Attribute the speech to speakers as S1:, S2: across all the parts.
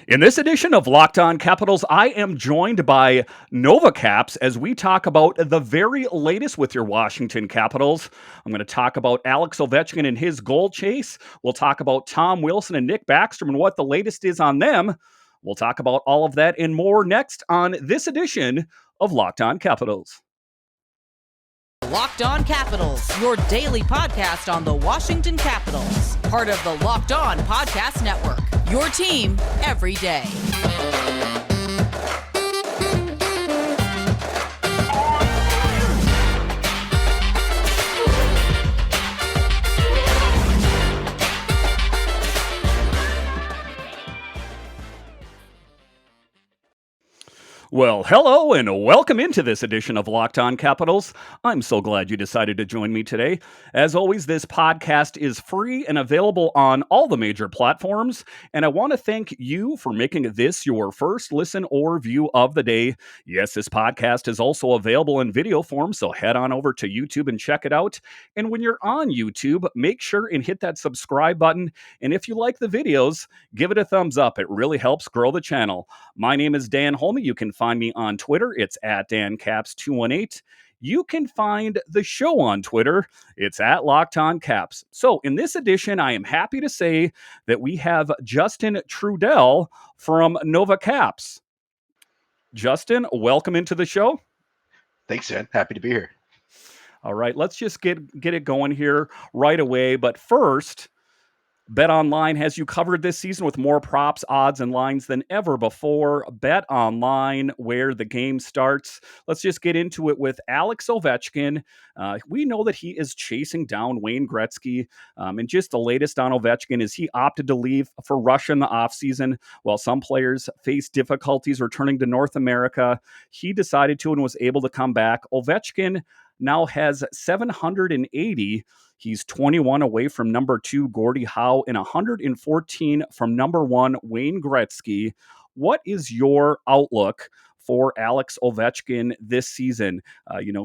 S1: In this edition of Locked On Capitals, I am joined by Caps as we talk about the very latest with your Washington Capitals. I'm going to talk about Alex Ovechkin and his goal chase. We'll talk about Tom Wilson and Nick Backstrom and what the latest is on them. We'll talk about all of that and more next on this edition of Locked On Capitals.
S2: Locked On Capitals, your daily podcast on the Washington Capitals. Part of the Locked On Podcast Network, your team every day.
S1: Well, hello and welcome into this edition of Locked On Capitals. I'm so glad you decided to join me today. As always, this podcast is free and available on all the major platforms, and I want to thank you for making this your first listen or view of the day. Yes, this podcast is also available in video form, so head on over to YouTube and check it out. And when you're on YouTube, make sure and hit that subscribe button, and if you like the videos, give it a thumbs up. It really helps grow the channel. My name is Dan Holme. You can find me on Twitter. It's at DanCaps218. You can find the show on Twitter. It's at Locked On Caps. So in this edition, I am happy to say that we have Justin Trudel from Nova Caps. Justin, welcome into the show.
S3: Thanks, Dan. Happy to be here.
S1: All right, let's just get it going here right away. But first, BetOnline has you covered this season with more props, odds, and lines than ever before. BetOnline, where the game starts. Let's just get into it with Alex Ovechkin. We know that he is chasing down Wayne Gretzky. And just the latest on Ovechkin is he opted to leave for Russia in the offseason. While some players face difficulties returning to North America, he decided to and was able to come back. Ovechkin now has 780. He's 21 away from number 2, Gordie Howe, and 114 from number 1, Wayne Gretzky. What is your outlook for Alex Ovechkin this season?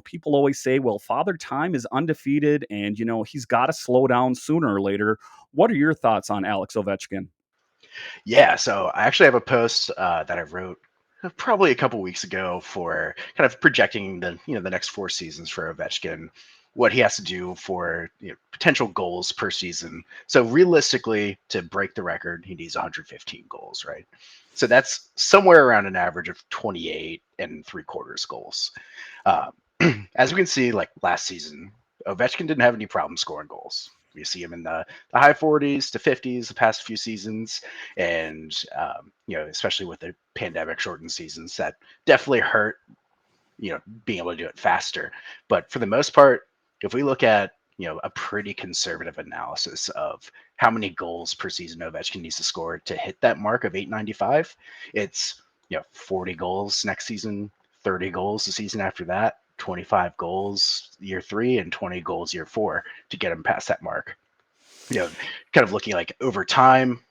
S1: People always say, well, Father Time is undefeated and, he's got to slow down sooner or later. What are your thoughts on Alex Ovechkin?
S3: Yeah, so I actually have a post that I wrote probably a couple weeks ago for kind of projecting the next 4 seasons for Ovechkin, what he has to do for potential goals per season. So realistically, to break the record, he needs 115 goals, right? So that's somewhere around an average of 28 and 3/4 goals. As we can see, like last season, Ovechkin didn't have any problem scoring goals. You see him in the high 40s to 50s the past few seasons, and especially with the pandemic shortened seasons, that definitely hurt. Being able to do it faster. But for the most part, if we look at a pretty conservative analysis of how many goals per season Ovechkin needs to score to hit that mark of 895, it's 40 goals next season, 30 goals the season after that, 25 goals year 3, and 20 goals year 4 to get him past that mark. Kind of looking like over time,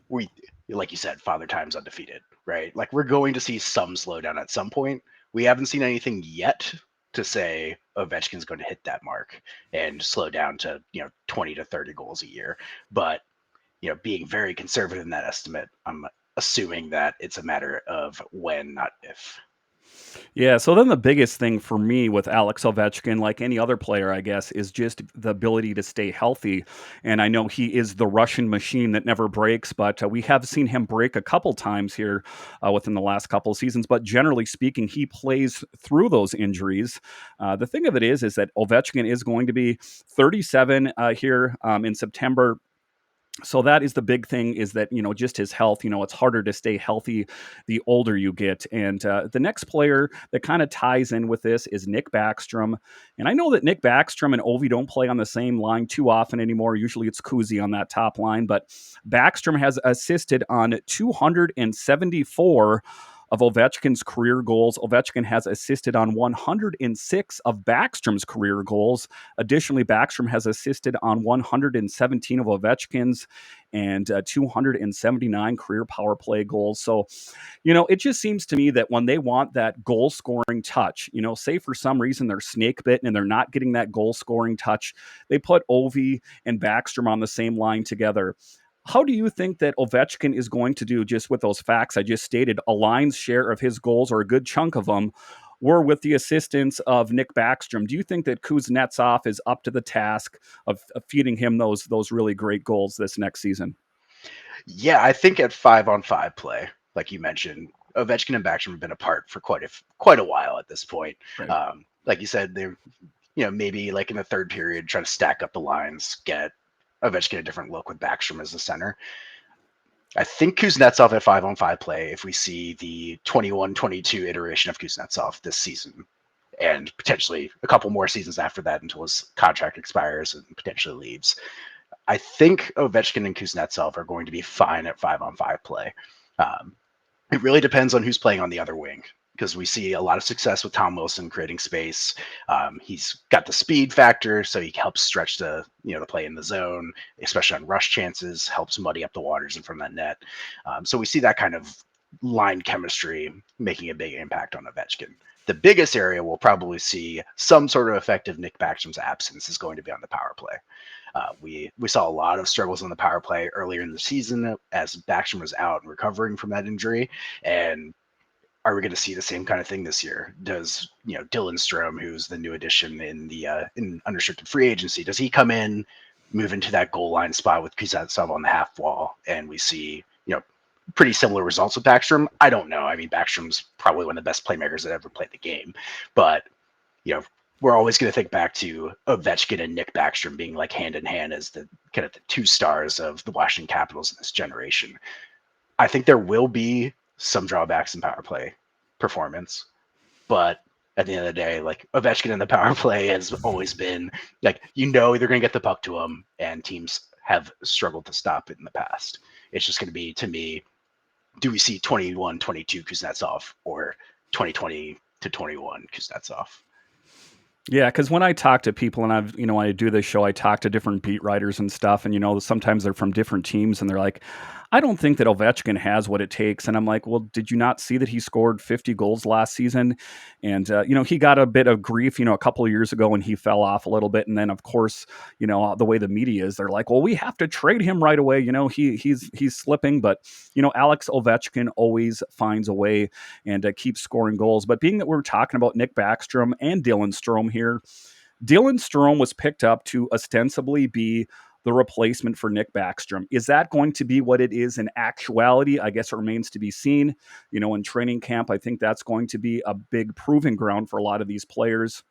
S3: we, like you said, Father Time's undefeated, right? Like we're going to see some slowdown at some point. We haven't seen anything yet to say Ovechkin's going to hit that mark and slow down to 20 to 30 goals a year. But being very conservative in that estimate, I'm assuming that it's a matter of when, not if.
S1: Yeah, so then the biggest thing for me with Alex Ovechkin, like any other player, I guess, is just the ability to stay healthy. And I know he is the Russian machine that never breaks, but we have seen him break a couple times here within the last couple of seasons. But generally speaking, he plays through those injuries. The thing of it is that Ovechkin is going to be 37 here in September. So that is the big thing, is that, just his health, it's harder to stay healthy the older you get. And the next player that kind of ties in with this is Nick Backstrom. And I know that Nick Backstrom and Ovi don't play on the same line too often anymore. Usually it's Kuzi on that top line, but Backstrom has assisted on 274 of Ovechkin's career goals. Ovechkin has assisted on 106 of Backstrom's career goals. Additionally, Backstrom has assisted on 117 of Ovechkin's and 279 career power play goals. So, it just seems to me that when they want that goal scoring touch, say for some reason they're snake bitten and they're not getting that goal scoring touch, they put Ovi and Backstrom on the same line together. How do you think that Ovechkin is going to do just with those facts I just stated? A lion's share of his goals, or a good chunk of them, were with the assistance of Nick Backstrom. Do you think that Kuznetsov is up to the task of feeding him those really great goals this next season?
S3: Yeah, I think at 5-on-5 play, like you mentioned, Ovechkin and Backstrom have been apart for quite a while at this point.
S1: Right.
S3: Like you said, they're maybe like in the third period, trying to stack up the lines, get Ovechkin a different look with Backstrom as the center. I think Kuznetsov at 5-on-5 play, if we see the 21-22 iteration of Kuznetsov this season, and potentially a couple more seasons after that until his contract expires and potentially leaves, I think Ovechkin and Kuznetsov are going to be fine at 5-on-5 play. Um, it really depends on who's playing on the other wing, because we see a lot of success with Tom Wilson creating space. He's got the speed factor, so he helps stretch the play in the zone, especially on rush chances, helps muddy up the waters in front of that net. So we see that kind of line chemistry making a big impact on Ovechkin. The biggest area we'll probably see some sort of effective Nick Backstrom's absence is going to be on the power play. We saw a lot of struggles on the power play earlier in the season as Backstrom was out and recovering from that injury. And are we going to see the same kind of thing this year? Does Dylan Strome, who's the new addition in unrestricted free agency, does he come in, move into that goal line spot with Kuznetsov on the half wall, and we see pretty similar results with Backstrom? I don't know. I mean, Backstrom's probably one of the best playmakers that ever played the game, but we're always going to think back to Ovechkin and Nick Backstrom being like hand in hand as the kind of the two stars of the Washington Capitals in this generation. I think there will be some drawbacks in power play performance, but at the end of the day, like Ovechkin in the power play has always been like, they're going to get the puck to him, and teams have struggled to stop it in the past. It's just going to be, to me, do we see 21-22 Kuznetsov or 2020-21 Kuznetsov?
S1: Yeah, because when I talk to people, and when I do this show, I talk to different beat writers and stuff, and sometimes they're from different teams, and they're like, I don't think that Ovechkin has what it takes. And I'm like, well, did you not see that he scored 50 goals last season? And, he got a bit of grief, a couple of years ago when he fell off a little bit. And then, of course, the way the media is, they're like, well, we have to trade him right away. He's slipping. But, Alex Ovechkin always finds a way and keeps scoring goals. But being that we're talking about Nick Backstrom and Dylan Strome here, Dylan Strome was picked up to ostensibly be the replacement for Nick Backstrom. Is that going to be what it is in actuality? I guess it remains to be seen. In training camp, I think that's going to be a big proving ground for a lot of these players.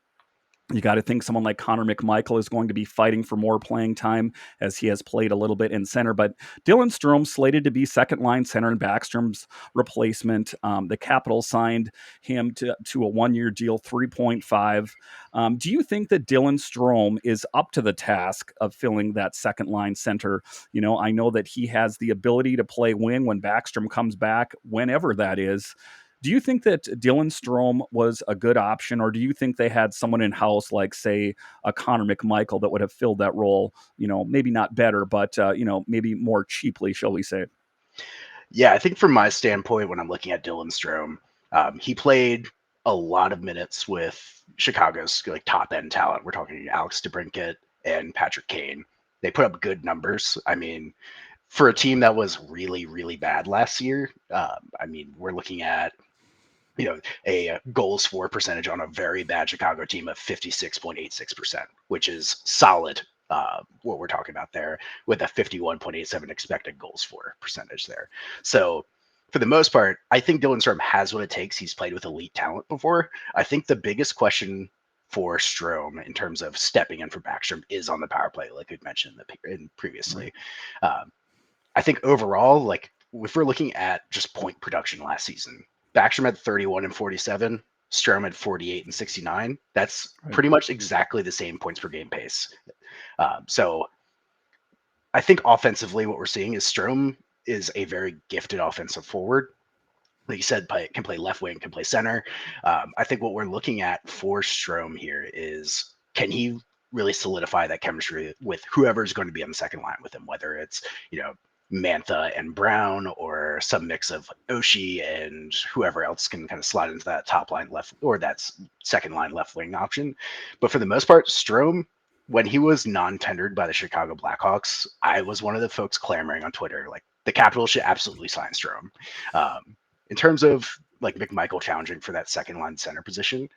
S1: You got to think someone like Connor McMichael is going to be fighting for more playing time, as he has played a little bit in center. But Dylan Strome slated to be second line center and Backstrom's replacement. The Capitals signed him to a 1-year deal, 3.5. Do you think that Dylan Strome is up to the task of filling that second line center? I know that he has the ability to play wing when Backstrom comes back, whenever that is. Do you think that Dylan Strome was a good option, or do you think they had someone in house like, say, a Connor McMichael that would have filled that role? Maybe not better, but maybe more cheaply, shall we say?
S3: Yeah, I think from my standpoint, when I'm looking at Dylan Strome, he played a lot of minutes with Chicago's like top end talent. We're talking Alex DeBrincat and Patrick Kane. They put up good numbers. I mean, for a team that was really, really bad last year, we're looking at a goals for percentage on a very bad Chicago team of 56.86%, which is solid. What we're talking about there, with a 51.87 expected goals for percentage there. So for the most part, I think Dylan Strome has what it takes. He's played with elite talent before. I think the biggest question for Strome in terms of stepping in for Backstrom is on the power play, like we've mentioned previously. Right. I think overall, like if we're looking at just point production last season, Backstrom had 31 and 47, Strome had 48 and 69. That's right. Pretty much exactly the same points per game pace. So I think offensively, what we're seeing is Strome is a very gifted offensive forward. Like you said, can play left wing, can play center. I think what we're looking at for Strome here is, can he really solidify that chemistry with whoever's going to be on the second line with him, whether it's, Mantha and Brown, or some mix of Oshie and whoever else can kind of slide into that top line left, or that's second line left wing option. But for the most part, Strome when he was non-tendered by the Chicago Blackhawks, I was one of the folks clamoring on Twitter like the Capitals should absolutely sign Strome. In terms of like McMichael challenging for that second line center position,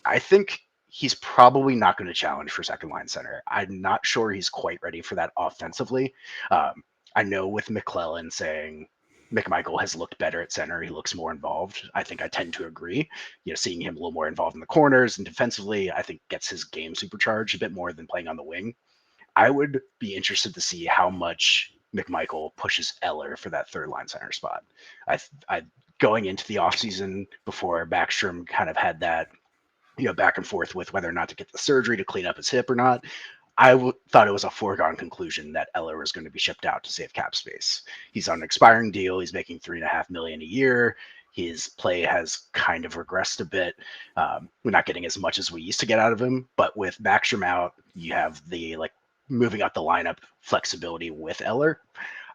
S3: I think he's probably not going to challenge for second line center. I'm not sure he's quite ready for that offensively. I know with McClellan saying McMichael has looked better at center, he looks more involved. I think I tend to agree. Seeing him a little more involved in the corners and defensively, I think gets his game supercharged a bit more than playing on the wing. I would be interested to see how much McMichael pushes Eller for that third line center spot. I going into the offseason before Backstrom kind of had that back and forth with whether or not to get the surgery to clean up his hip or not. Thought it was a foregone conclusion that Eller was going to be shipped out to save cap space. He's on an expiring deal. He's making $3.5 million a year. His play has kind of regressed a bit. We're not getting as much as we used to get out of him, but with Backstrom out, you have the moving up the lineup flexibility with Eller.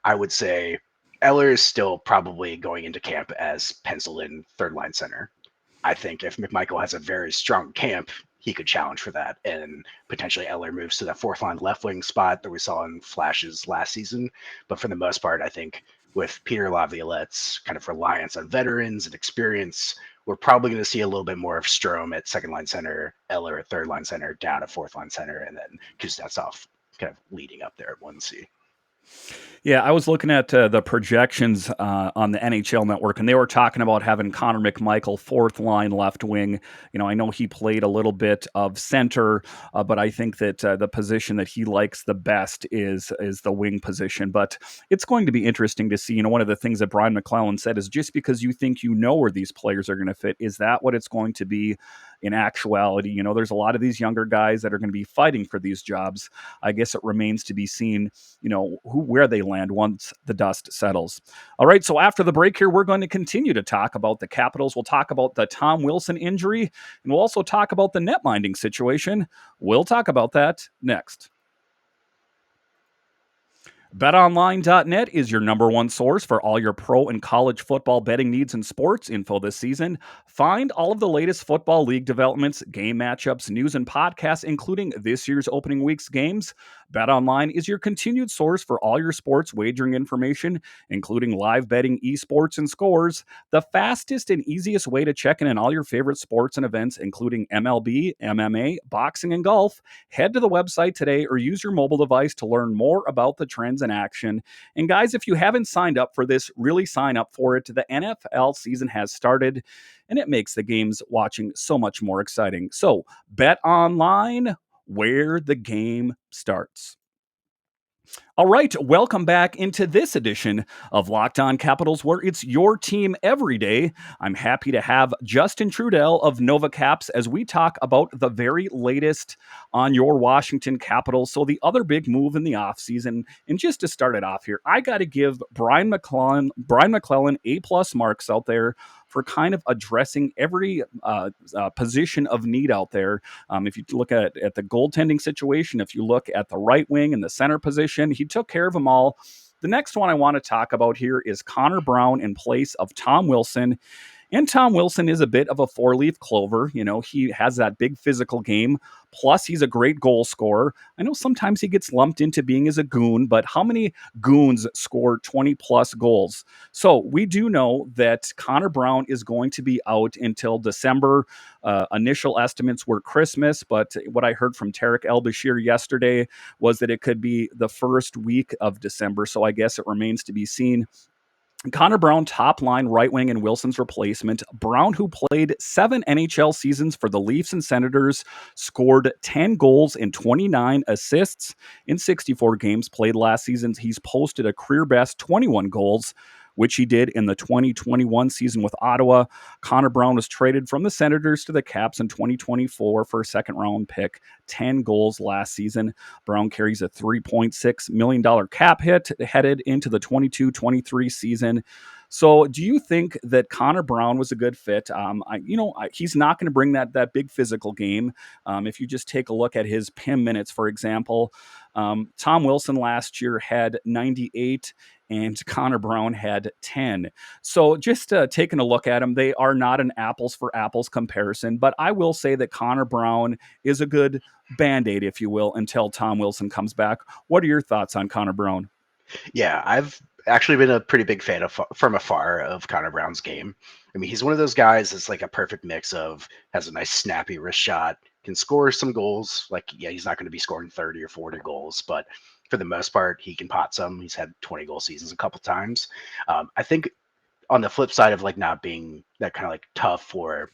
S3: I would say Eller is still probably going into camp as penciled in third line center. I think if McMichael has a very strong camp, he could challenge for that, and potentially Eller moves to that fourth line left wing spot that we saw in flashes last season. But for the most part, I think with Peter Laviolette's kind of reliance on veterans and experience, we're probably going to see a little bit more of Strome at second line center, Eller at third line center, down at fourth line center, and then Kuznetsov kind of leading up there at 1C.
S1: Yeah, I was looking at the projections on the NHL Network, and they were talking about having Connor McMichael fourth line left wing. I know he played a little bit of center, but I think that the position that he likes the best is the wing position. But it's going to be interesting to see. One of the things that Brian McClellan said is just because you think you know where these players are going to fit, is that what it's going to be in actuality? There's a lot of these younger guys that are going to be fighting for these jobs. I guess it remains to be seen, where they land once the dust settles. All right, so after the break here, we're going to continue to talk about the Capitals. We'll talk about the Tom Wilson injury, and we'll also talk about the net-minding situation. We'll talk about that next. BetOnline.net is your number one source for all your pro and college football betting needs and sports info this season. Find all of the latest football league developments, game matchups, news, and podcasts, including this year's opening week's games. BetOnline is your continued source for all your sports wagering information, including live betting, esports, and scores. The fastest and easiest way to check in on all your favorite sports and events, including MLB, MMA, boxing, and golf. Head to the website today or use your mobile device to learn more about the trends in action. And guys, if you haven't signed up for this, really sign up for it. The NFL season has started, and it makes the games watching so much more exciting. So, Bet Online, where the game starts. All right, welcome back into this edition of Locked On Capitals, where it's your team every day. I'm happy to have Justin Trudel of Nova Caps as we talk about the very latest on your Washington Capitals. So the other big move in the offseason, and just to start it off here, I got to give Brian McClellan A+ marks out there for kind of addressing every position of need out there. If you look at the goaltending situation, if you look at the right wing and the center position, he took care of them all. The next one I want to talk about here is Conor Brown in place of Tom Wilson. And Tom Wilson is a bit of a four-leaf clover. He has that big physical game. Plus, he's a great goal scorer. I know sometimes he gets lumped into being as a goon, but how many goons score 20-plus goals? So we do know that Conor Brown is going to be out until December. Initial estimates were Christmas, but what I heard from Tarek El-Bashir yesterday was that it could be the first week of December. So I guess it remains to be seen. Conor Brown, top line right wing and Wilson's replacement. Brown, who played 7 NHL seasons for the Leafs and Senators, scored 10 goals and 29 assists in 64 games played last season. He's posted a career best 21 goals, which he did in the 2021 season with Ottawa. Conor Brown was traded from the Senators to the Caps in 2024 for a second-round pick, 10 goals last season. Brown carries a $3.6 million cap hit headed into the 22-23 season. So do you think that Conor Brown was a good fit? He's not going to bring that big physical game. If you just take a look at his PIM minutes, for example, Tom Wilson last year had 98 and Conor Brown had 10. So just taking a look at them, they are not an apples for apples comparison, but I will say that Conor Brown is a good band-aid, if you will, until Tom Wilson comes back. What are your thoughts on Conor Brown?
S3: Yeah, I've actually been a pretty big fan of from afar of Connor Brown's game. I mean, he's one of those guys that's like a perfect mix of has a nice snappy wrist shot, can score some goals. Like, yeah, he's not going to be scoring 30 or 40 goals, but for the most part, he can pot some. He's had 20 goal seasons a couple times. I think on the flip side of like not being that kind of like tough or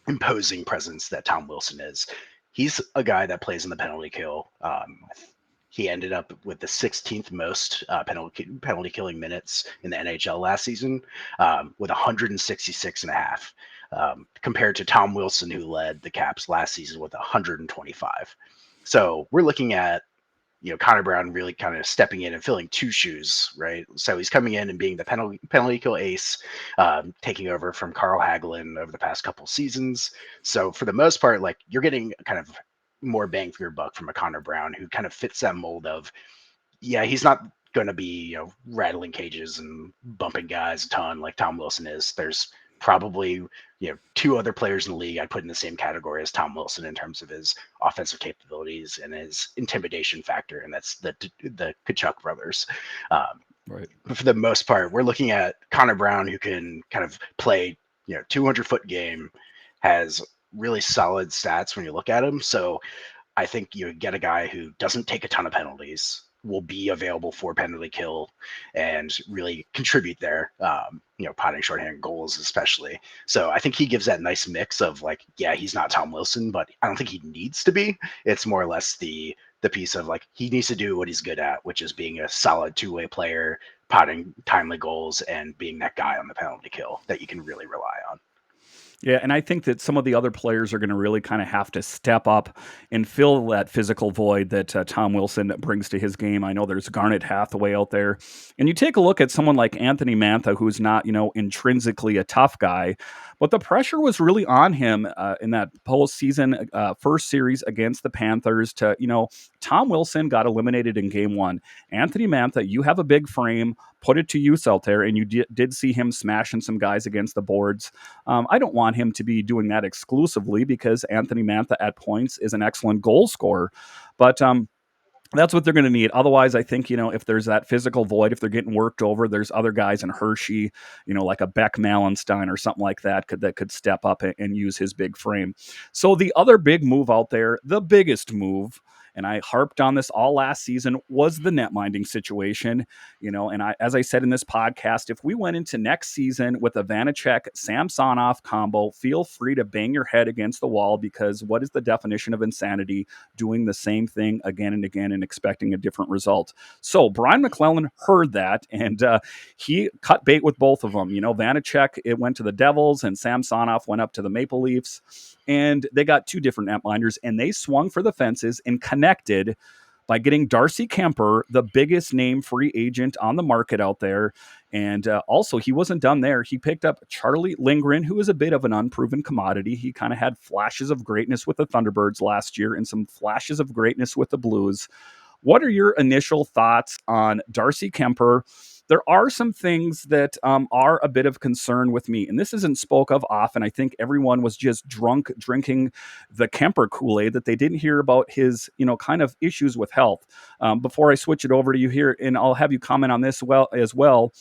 S3: imposing presence that Tom Wilson is. He's a guy that plays in the penalty kill. He ended up with the 16th most penalty killing minutes in the NHL last season, with 166 and a half, compared to Tom Wilson, who led the Caps last season with 125. So we're looking at Connor Brown really kind of stepping in and filling two shoes, right? So he's coming in and being the penalty kill ace, taking over from Carl Hagelin over the past couple seasons. So for the most part, like you're getting kind of more bang for your buck from a Connor Brown who kind of fits that mold of, yeah, he's not going to be rattling cages and bumping guys a ton like Tom Wilson is. There's probably two other players in the league I'd put in the same category as Tom Wilson in terms of his offensive capabilities and his intimidation factor, and that's the Kachuk brothers.
S1: Right.
S3: But for the most part, we're looking at Connor Brown, who can kind of play 200-foot game, has really solid stats when you look at him. So I think you get a guy who doesn't take a ton of penalties, will be available for penalty kill and really contribute there, potting shorthand goals especially. So I think he gives that nice mix of like, yeah, he's not Tom Wilson, but I don't think he needs to be. It's more or less the piece of like, he needs to do what he's good at, which is being a solid two-way player, potting timely goals, and being that guy on the penalty kill that you can really rely on.
S1: Yeah, and I think that some of the other players are going to really kind of have to step up and fill that physical void that Tom Wilson brings to his game. I know there's Garnet Hathaway out there. And you take a look at someone like Anthony Mantha, who's not, intrinsically a tough guy, but the pressure was really on him in that postseason first series against the Panthers to, Tom Wilson got eliminated in game one. Anthony Mantha, you have a big frame, put it to use out there, and you did see him smashing some guys against the boards. I don't want him to be doing that exclusively because Anthony Mantha at points is an excellent goal scorer. But that's what they're going to need. Otherwise, I think, if there's that physical void, if they're getting worked over, there's other guys in Hershey, like a Beck Malenstein or something like that could step up and use his big frame. So the other big move out there, the biggest move, and I harped on this all last season, was the net minding situation. And as I said in this podcast, if we went into next season with a Vanacek Samsonov combo, feel free to bang your head against the wall, because what is the definition of insanity? Doing the same thing again and again and expecting a different result. So Brian McClellan heard that, and he cut bait with both of them. Vanacek, it went to the Devils, and Samsonov went up to the Maple Leafs, and they got two different netminders, and they swung for the fences and connected by getting Darcy Kemper, the biggest name free agent on the market out there. And also, he wasn't done there. He picked up Charlie Lindgren, who is a bit of an unproven commodity. He kind of had flashes of greatness with the Thunderbirds last year and some flashes of greatness with the Blues. What are your initial thoughts on Darcy Kemper? There are some things that are a bit of concern with me, and this isn't spoke of often. I think everyone was just drunk drinking the Kemper Kool-Aid, that they didn't hear about his, kind of issues with health. Before I switch it over to you here, and I'll have you comment on this as well.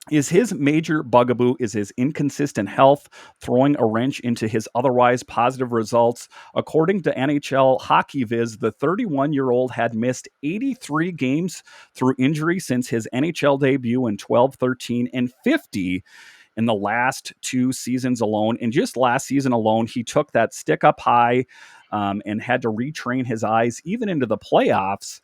S1: Is his major bugaboo is his inconsistent health, throwing a wrench into his otherwise positive results? According to NHL Hockey Viz, the 31-year-old had missed 83 games through injury since his NHL debut in 12-13 and 50 in the last two seasons alone. And just last season alone, he took that stick up high and had to retrain his eyes even into the playoffs.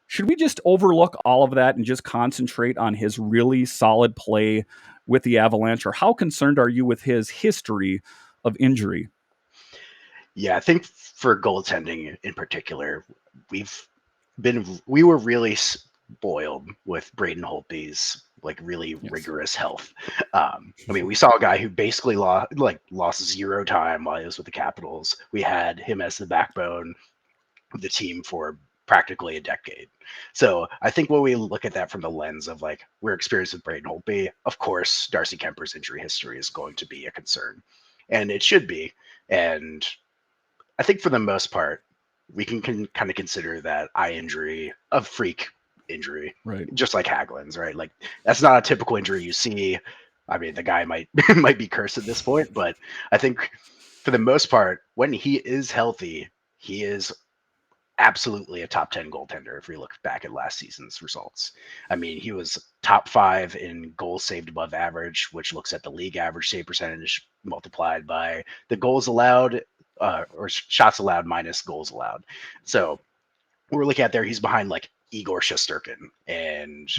S1: Should we just overlook all of that and just concentrate on his really solid play with the Avalanche? Or how concerned are you with his history of injury?
S3: Yeah, I think for goaltending in particular, we were really spoiled with Braden Holtby's like really rigorous health. I mean, we saw a guy who basically lost zero time while he was with the Capitals. We had him as the backbone of the team for practically a decade. So I think when we look at that from the lens of like we're experienced with Braden Holtby, of course, Darcy Kemper's injury history is going to be a concern, and it should be. And I think for the most part, we can kind of consider that eye injury a freak injury,
S1: Right.
S3: just like Hagelin's, right? Like that's not a typical injury you see. I mean, the guy might might be cursed at this point, but I think for the most part, when he is healthy, he is absolutely a top 10 goaltender if we look back at last season's results. I mean, he was top 5 in goals saved above average, which looks at the league average save percentage multiplied by the goals allowed or shots allowed minus goals allowed. So we're looking at there, he's behind like Igor Shesterkin and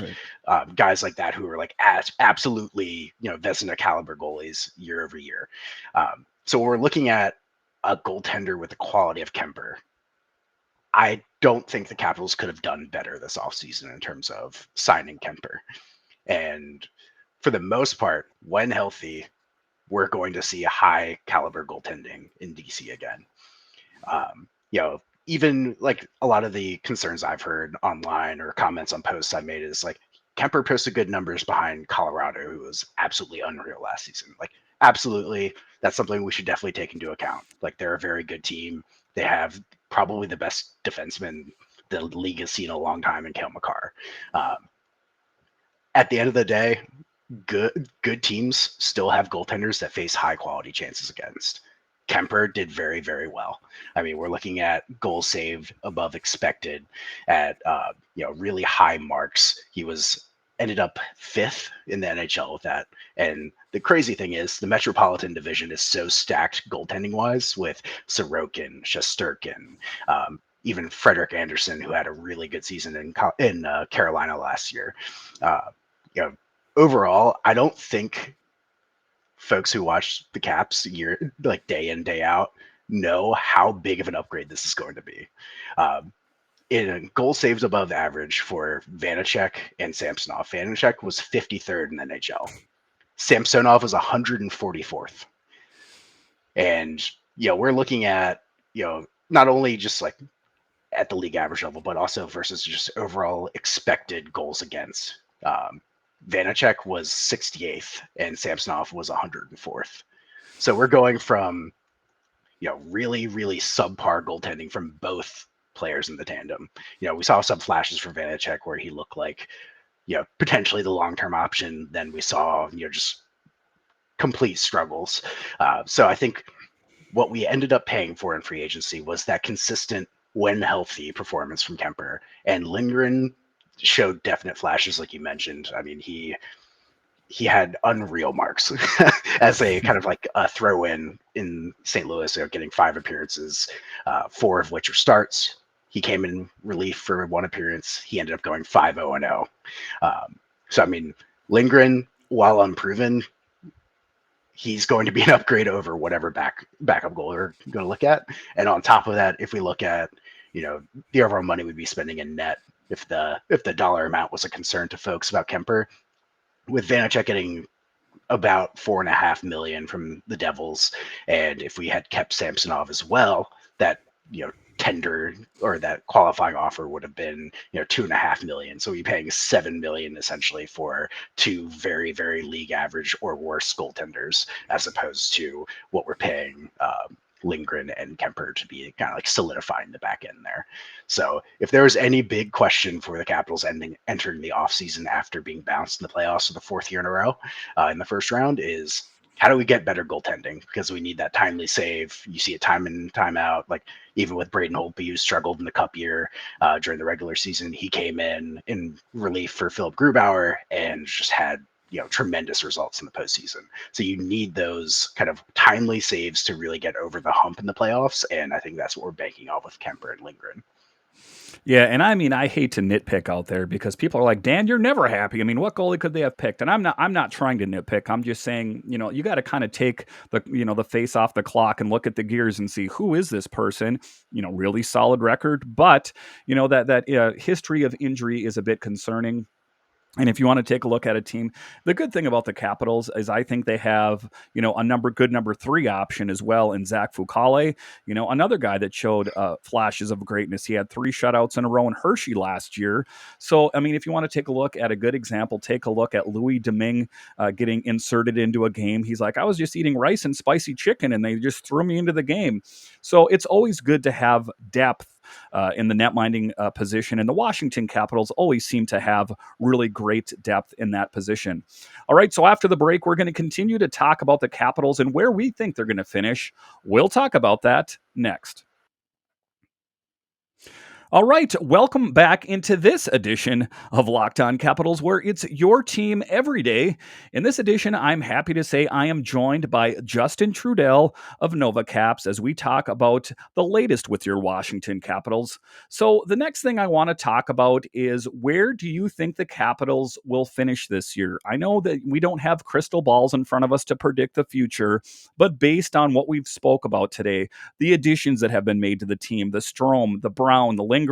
S1: Right.
S3: guys like that who are like absolutely, Vezina caliber goalies year over year. So we're looking at a goaltender with the quality of Kemper. I don't think the Capitals could have done better this offseason in terms of signing Kemper. And for the most part, when healthy, we're going to see a high caliber goaltending in DC again. Even like a lot of the concerns I've heard online or comments on posts I made is like Kemper posted good numbers behind Colorado, who was absolutely unreal last season. Like, absolutely, that's something we should definitely take into account. Like, they're a very good team. They have probably the best defenseman the league has seen in a long time in Cale Makar. At the end of the day, good teams still have goaltenders that face high quality chances against. Kemper did very, very well. I mean, we're looking at goals saved above expected at really high marks. He ended up 5th in the NHL with that. And the crazy thing is, the Metropolitan Division is so stacked goaltending wise with Sorokin, Shesterkin, even Frederick Anderson, who had a really good season in Carolina last year. Overall, I don't think folks who watch the Caps day in day out know how big of an upgrade this is going to be. In goal saves above average for Vanacek and Samsonov, Vanacek was 53rd in the NHL. Samsonov was 144th. And we're looking at not only just like at the league average level, but also versus just overall expected goals against. Vanacek was 68th and Samsonov was 104th. So we're going from, really, really subpar goaltending from both players in the tandem. We saw some flashes from Vanacek where he looked like, potentially the long-term option. Then we saw, just complete struggles. So I think what we ended up paying for in free agency was that consistent, when healthy, performance from Kemper. And Lindgren showed definite flashes, like you mentioned. I mean, he had unreal marks as a kind of like a throw in St. Louis, getting 5 appearances, 4 of which are starts. He came in relief for 1 appearance. He ended up going 5-0-0. So, I mean, Lindgren, while unproven, he's going to be an upgrade over whatever backup goal we're going to look at. And on top of that, if we look at, the overall money we'd be spending in net, if the dollar amount was a concern to folks about Kemper, with Vanacek getting about $4.5 million from the Devils, and if we had kept Samsonov as well, that tender or that qualifying offer would have been $2.5 million. So we're paying $7 million essentially for 2 very, very league average or worse goaltenders, as opposed to what we're paying Lindgren and Kemper to be kind of like solidifying the back end there. So if there was any big question for the Capitals entering the offseason after being bounced in the playoffs for the 4th year in a row in the first round, is how do we get better goaltending? Because we need that timely save. You see it time in, time out. Like even with Braden Holtby, who struggled in the Cup year during the regular season, he came in relief for Philip Grubauer and just had tremendous results in the postseason. So you need those kind of timely saves to really get over the hump in the playoffs, and I think that's what we're banking on with Kemper and Lindgren.
S1: Yeah, and I mean, I hate to nitpick out there because people are like, Dan, you're never happy. I mean, what goalie could they have picked? And I'm not trying to nitpick. I'm just saying, you got to kind of take the face off the clock and look at the gears and see who is this person. Really solid record, but that history of injury is a bit concerning. And if you want to take a look at a team, the good thing about the Capitals is I think they have, a good number three option as well in Zach Fucale, another guy that showed flashes of greatness. He had three shutouts in a row in Hershey last year. So, I mean, if you want to take a look at a good example, take a look at Louis Domingue getting inserted into a game. He's like, I was just eating rice and spicy chicken, and they just threw me into the game. So it's always good to have depth in the net minding position. And the Washington Capitals always seem to have really great depth in that position. All right, so after the break, we're going to continue to talk about the Capitals and where we think they're going to finish. We'll talk about that next. All right, welcome back into this edition of Locked On Capitals, where it's your team every day. In this edition, I'm happy to say I am joined by Justin Trudel of Nova Caps as we talk about the latest with your Washington Capitals. So the next thing I want to talk about is, where do you think the Capitals will finish this year? I know that we don't have crystal balls in front of us to predict the future, but based on what we've spoke about today, the additions that have been made to the team, the Strome, the Brown, the Lindgren,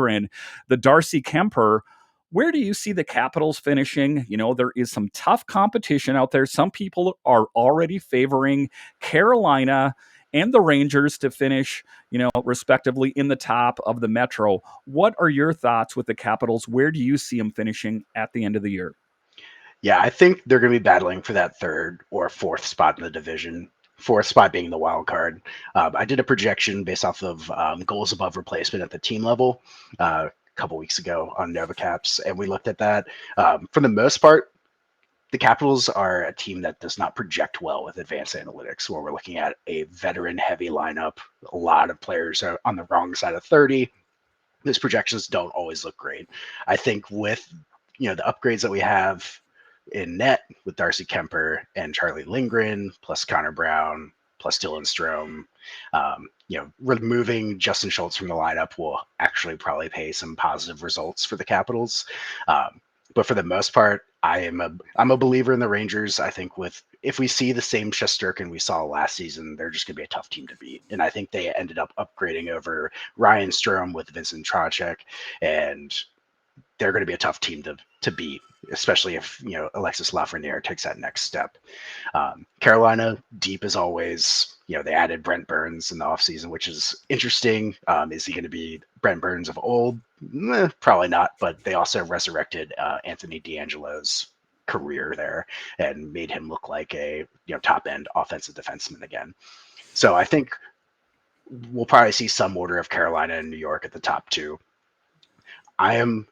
S1: the Darcy Kemper, where do you see the Capitals finishing? There is some tough competition out there. Some people are already favoring Carolina and the Rangers to finish, respectively in the top of the Metro. What are your thoughts with the Capitals? Where do you see them finishing at the end of the year?
S3: Yeah, I think they're going to be battling for that third or fourth spot in the division. Fourth spot being the wild card. I did a projection based off of goals above replacement at the team level a couple weeks ago on Nova Caps, and we looked at that. For the most part, the Capitals are a team that does not project well with advanced analytics, where we're looking at a veteran-heavy lineup. A lot of players are on the wrong side of 30. Those projections don't always look great. I think with the upgrades that we have in net with Darcy Kemper and Charlie Lindgren, plus Conor Brown, plus Dylan Strome, removing Justin Schultz from the lineup will actually probably pay some positive results for the Capitals. But for the most part, I'm a believer in the Rangers. I think if we see the same Shesterkin we saw last season, they're just going to be a tough team to beat. And I think they ended up upgrading over Ryan Strome with Vincent Trocheck, and they're going to be a tough team to beat, especially if Alexis Lafreniere takes that next step. Carolina, deep as always. They added Brent Burns in the offseason, which is interesting. Is he going to be Brent Burns of old? Probably not, but they also resurrected Anthony D'Angelo's career there and made him look like a top end offensive defenseman again. So I think we'll probably see some order of Carolina and New York at the top two. I am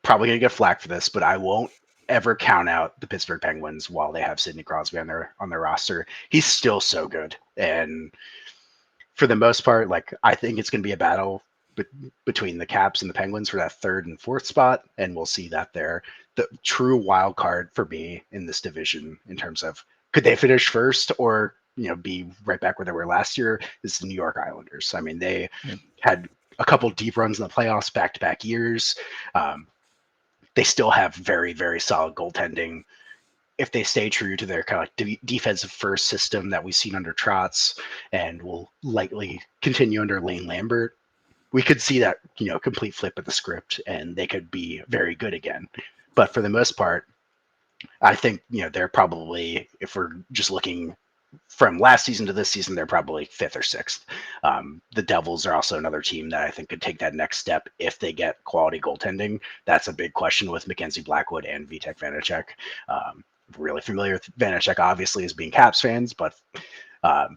S3: probably going to get flack for this, but I won't ever count out the Pittsburgh Penguins while they have Sidney Crosby on their roster. He's still so good, and for the most part, I think it's going to be a battle between the Caps and the Penguins for that third and fourth spot, and we'll see that there. The true wild card for me in this division, in terms of could they finish first or be right back where they were last year, is the New York Islanders. I mean, they had a couple deep runs in the playoffs back-to-back years. They still have very, very solid goaltending. If they stay true to their kind of defensive first system that we've seen under Trotz and will likely continue under Lane Lambert, we could see that, complete flip of the script, and they could be very good again. But for the most part, I think, they're probably, if we're just looking from last season to this season, they're probably fifth or sixth. The Devils are also another team that I think could take that next step if they get quality goaltending. That's a big question with Mackenzie Blackwood and Vitek Vanacek. Really familiar with Vanacek, obviously, as being Caps fans, but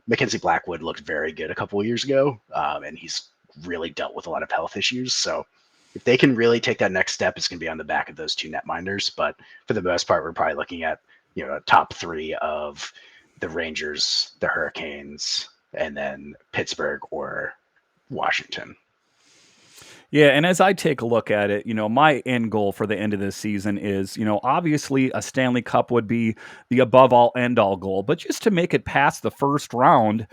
S3: Mackenzie Blackwood looked very good a couple of years ago, and he's really dealt with a lot of health issues. So if they can really take that next step, it's going to be on the back of those two netminders. But for the most part, we're probably looking at a top three of the Rangers, the Hurricanes, and then Pittsburgh or Washington.
S1: Yeah, and as I take a look at it, my end goal for the end of this season is, obviously a Stanley Cup would be the above all end all goal, but just to make it past the first round,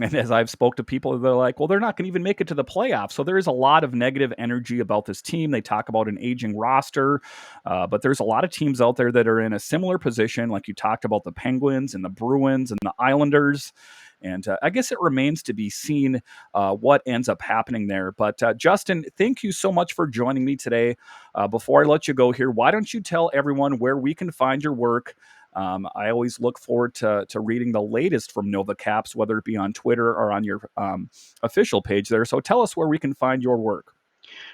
S1: And as I've spoke to people, they're like, well, they're not going to even make it to the playoffs. So there is a lot of negative energy about this team. They talk about an aging roster, but there's a lot of teams out there that are in a similar position. Like you talked about the Penguins and the Bruins and the Islanders. And I guess it remains to be seen what ends up happening there. But Justin, thank you so much for joining me today. Before I let you go here, why don't you tell everyone where we can find your work? I always look forward to reading the latest from Nova Caps, whether it be on Twitter or on your official page there. So tell us where we can find your work.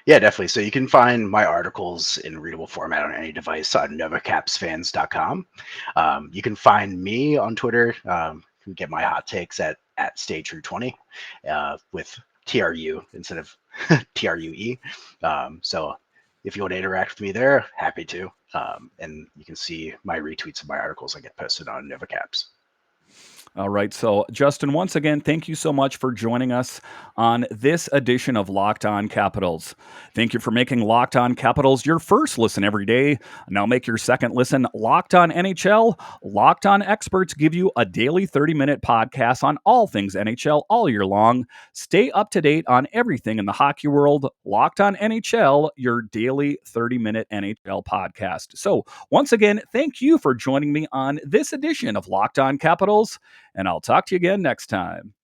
S3: Yeah, definitely. So you can find my articles in readable format on any device on novacapsfans.com. You can find me on Twitter. You can get my hot takes at StayTrue20 with TRU instead of TRUE. So if you want to interact with me there, happy to. And you can see my retweets of my articles that get posted on NovaCaps.
S1: All right. So, Justin, once again, thank you so much for joining us on this edition of Locked On Capitals. Thank you for making Locked On Capitals your first listen every day. Now make your second listen Locked On NHL. Locked On Experts give you a daily 30-minute podcast on all things NHL all year long. Stay up to date on everything in the hockey world. Locked On NHL, your daily 30-minute NHL podcast. So, once again, thank you for joining me on this edition of Locked On Capitals. And I'll talk to you again next time.